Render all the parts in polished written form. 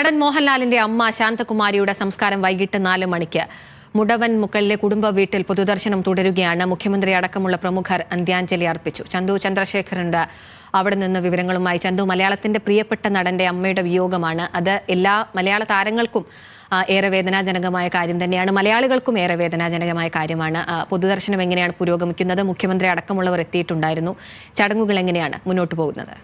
നടൻ മോഹൻലാലിന്റെ അമ്മ ശാന്തകുമാരിയുടെ സംസ്കാരം വൈകിട്ട് 4 മണിക്ക് മുടവൻ മുക്കലിലെ കുടുംബ വീട്ടിൽ പൊതുദർശനം തുടരുകയാണ്. മുഖ്യമന്ത്രി അടക്കമുള്ള പ്രമുഖർ അന്ത്യാഞ്ജലി അർപ്പിച്ചു. ചന്തു ചന്ദ്രശേഖറുണ്ട് അവിടെ നിന്ന് വിവരങ്ങളുമായി. ചന്തു, മലയാളത്തിന്റെ പ്രിയപ്പെട്ട നടന്റെ അമ്മയുടെ വിയോഗമാണ്. അത് എല്ലാ മലയാള താരങ്ങൾക്കും ഏറെ വേദനാജനകമായ കാര്യം തന്നെയാണ്. മലയാളികൾക്കും ഏറെ വേദനാജനകമായ കാര്യമാണ്. പൊതുദർശനം എങ്ങനെയാണ് പുരോഗമിക്കുന്നത്? മുഖ്യമന്ത്രി അടക്കമുള്ളവർ എത്തിയിട്ടുണ്ടായിരുന്നു. ചടങ്ങുകൾ എങ്ങനെയാണ് മുന്നോട്ട് പോകുന്നത്?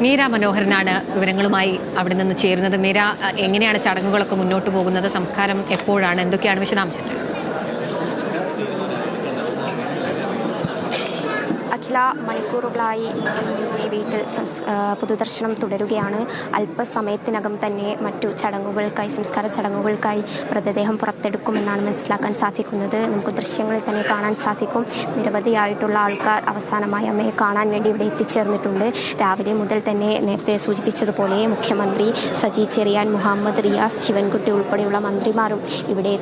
മീര മനോഹരനാണ് വിവരങ്ങളുമായി അവിടെ നിന്ന് ചേരുന്നത്. മീര, എങ്ങനെയാണ് ചടങ്ങുകളൊക്കെ മുന്നോട്ട് പോകുന്നത്? സംസ്കാരം എപ്പോഴാണ്? എന്തൊക്കെയാണ് വിശദാംശങ്ങൾ? അഖില, മണിക്കൂറുകളായി ഈ വീട്ടിൽ പൊതുദർശനം തുടരുകയാണ്. അല്പസമയത്തിനകം തന്നെ മറ്റു ചടങ്ങുകൾക്കായി, സംസ്കാര ചടങ്ങുകൾക്കായി മൃതദേഹം പുറത്തെടുക്കുമെന്നാണ് മനസ്സിലാക്കാൻ സാധിക്കുന്നത്. നമുക്ക് ദൃശ്യങ്ങളിൽ തന്നെ കാണാൻ സാധിക്കും. നിരവധിയായിട്ടുള്ള ആൾക്കാർ അവസാനമായി അമ്മയെ കാണാൻ വേണ്ടി ഇവിടെ എത്തിച്ചേർന്നിട്ടുണ്ട്. രാവിലെ മുതൽ തന്നെ നേരത്തെ സൂചിപ്പിച്ചതുപോലെ മുഖ്യമന്ത്രി സജി ചെറിയാൻ, മുഹമ്മദ് റിയാസ്, ശിവൻകുട്ടി ഉൾപ്പെടെയുള്ള മന്ത്രിമാരും ഇവിടെ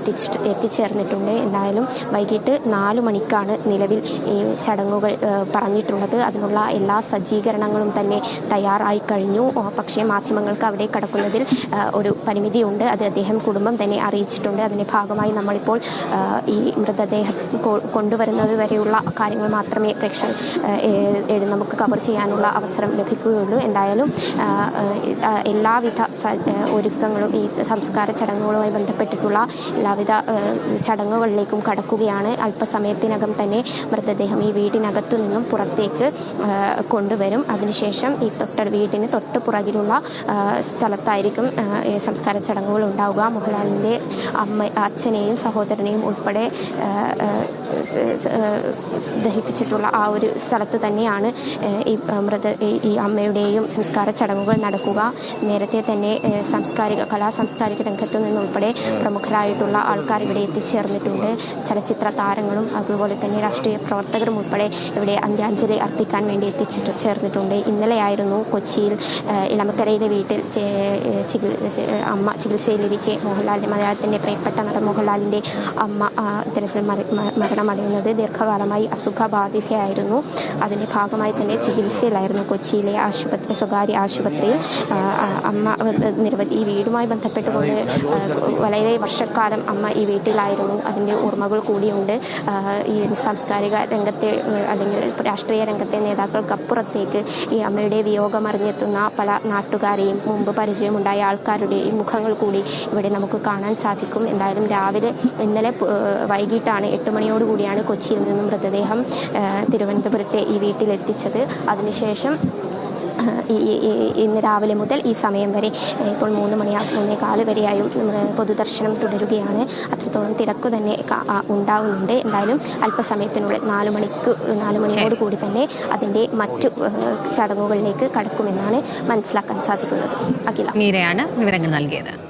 എത്തിച്ചേർന്നിട്ടുണ്ട്. എന്തായാലും വൈകിട്ട് 4 മണിക്കാണ് നിലവിൽ ഈ ചടങ്ങുകൾ പറഞ്ഞിട്ടുള്ളത്. അതിനുള്ള എല്ലാ സജ്ജീകരണങ്ങളും തന്നെ തയ്യാറായി കഴിഞ്ഞു. പക്ഷേ മാധ്യമങ്ങൾക്ക് അവിടെ കടക്കുന്നതിൽ ഒരു പരിമിതിയുണ്ട്. അത് അദ്ദേഹം കുടുംബം തന്നെ അറിയിച്ചിട്ടുണ്ട്. അതിൻ്റെ ഭാഗമായി നമ്മളിപ്പോൾ ഈ മൃതദേഹം കൊണ്ടുവരുന്നത് വരെയുള്ള കാര്യങ്ങൾ മാത്രമേ നമുക്ക് കവർ ചെയ്യാനുള്ള അവസരം ലഭിക്കുകയുള്ളൂ. എന്തായാലും എല്ലാവിധ ഒരുക്കങ്ങളും ഈ സംസ്കാര ചടങ്ങുകളുമായി ബന്ധപ്പെട്ടിട്ടുള്ള എല്ലാവിധ ചടങ്ങുകളിലേക്കും കടക്കുകയാണ്. അല്പസമയത്തിനകം തന്നെ മൃതദേഹം ഈ വീടിനകത്തു നിന്നും പുറത്തേക്ക് കൊണ്ടുവരും. അതിനുശേഷം ഈ വീടിന് തൊട്ട് പുറകിലുള്ള സ്ഥലത്തായിരിക്കും സംസ്കാര ചടങ്ങുകൾ ഉണ്ടാവുക. മോഹൻലാലിൻ്റെ അച്ഛനെയും സഹോദരനെയും ഉൾപ്പെടെ ദഹിപ്പിച്ചിട്ടുള്ള ആ ഒരു സ്ഥലത്ത് തന്നെയാണ് ഈ അമ്മയുടെയും സംസ്കാര ചടങ്ങുകൾ നടക്കുക. നേരത്തെ തന്നെ സാംസ്കാരിക രംഗത്തു നിന്നുൾപ്പെടെ പ്രമുഖരായിട്ടുള്ള ആൾക്കാർ ഇവിടെ എത്തിച്ചേർന്നിട്ടുണ്ട്. ചലച്ചിത്ര താരങ്ങളും അതുപോലെ തന്നെ രാഷ്ട്രീയ പ്രവർത്തകരും ഉൾപ്പെടെ ഇവിടെ അന്ത്യാഞ്ജലി അർപ്പിക്കാൻ വേണ്ടി ചേർന്നിട്ടുണ്ട്. ഇന്നലെയായിരുന്നു കൊച്ചിയിൽ ഇളമക്കരയിലെ വീട്ടിൽ അമ്മ ചികിത്സയിലിരിക്കെ മലയാളത്തിൻ്റെ പ്രിയപ്പെട്ട നടൻ മോഹൻലാലിൻ്റെ അമ്മ ഇത്തരത്തിൽ മരണമടയുന്നത്. ദീർഘകാലമായി അസുഖബാധിതയായിരുന്നു. അതിൻ്റെ ഭാഗമായി തന്നെ ചികിത്സയിലായിരുന്നു കൊച്ചിയിലെ സ്വകാര്യ ആശുപത്രിയിൽ. അമ്മ നിരവധി ഈ വീടുമായി ബന്ധപ്പെട്ടുകൊണ്ട് വളരെ വർഷക്കാലം അമ്മ ഈ വീട്ടിലായിരുന്നു. അതിൻ്റെ ഓർമ്മകൾ കൂടിയുണ്ട്. ഈ സാംസ്കാരിക രംഗത്തെ അല്ലെങ്കിൽ രാഷ്ട്രീയ രംഗത്തെ നേതാക്കൾക്കപ്പുറത്തേക്ക് ഈ അമ്മയുടെ വിയോഗം അറിഞ്ഞെത്തുന്ന പല നാട്ടുകാരെയും മുമ്പ് പരിചയമുണ്ടായ ആൾക്കാരുടെയും മുഖങ്ങൾ കൂടി ഇവിടെ നമുക്ക് കാണാൻ സാധിക്കും. എന്തായാലും ഇന്നലെ വൈകിട്ടാണ് 8 മണിയോടുകൂടിയാണ് കൊച്ചിയിൽ നിന്നും മൃതദേഹം തിരുവനന്തപുരത്തെ ഈ വീട്ടിലെത്തിച്ചത്. അതിനുശേഷം ഇന്ന് രാവിലെ മുതൽ ഈ സമയം വരെ ഇപ്പോൾ 3:15 വരെയായും പൊതുദർശനം തുടരുകയാണ്. അത്രത്തോളം തിരക്ക് തന്നെ ഉണ്ടാകുന്നുണ്ട്. എന്തായാലും അല്പസമയത്തിനുള്ളിൽ 4 മണിയോട് കൂടി തന്നെ അതിൻ്റെ മറ്റു ചടങ്ങുകളിലേക്ക് കടക്കുമെന്നാണ് മനസ്സിലാക്കാൻ സാധിക്കുന്നത്. അഖില, മീരയാണ് വിവരങ്ങൾ നൽകിയത്.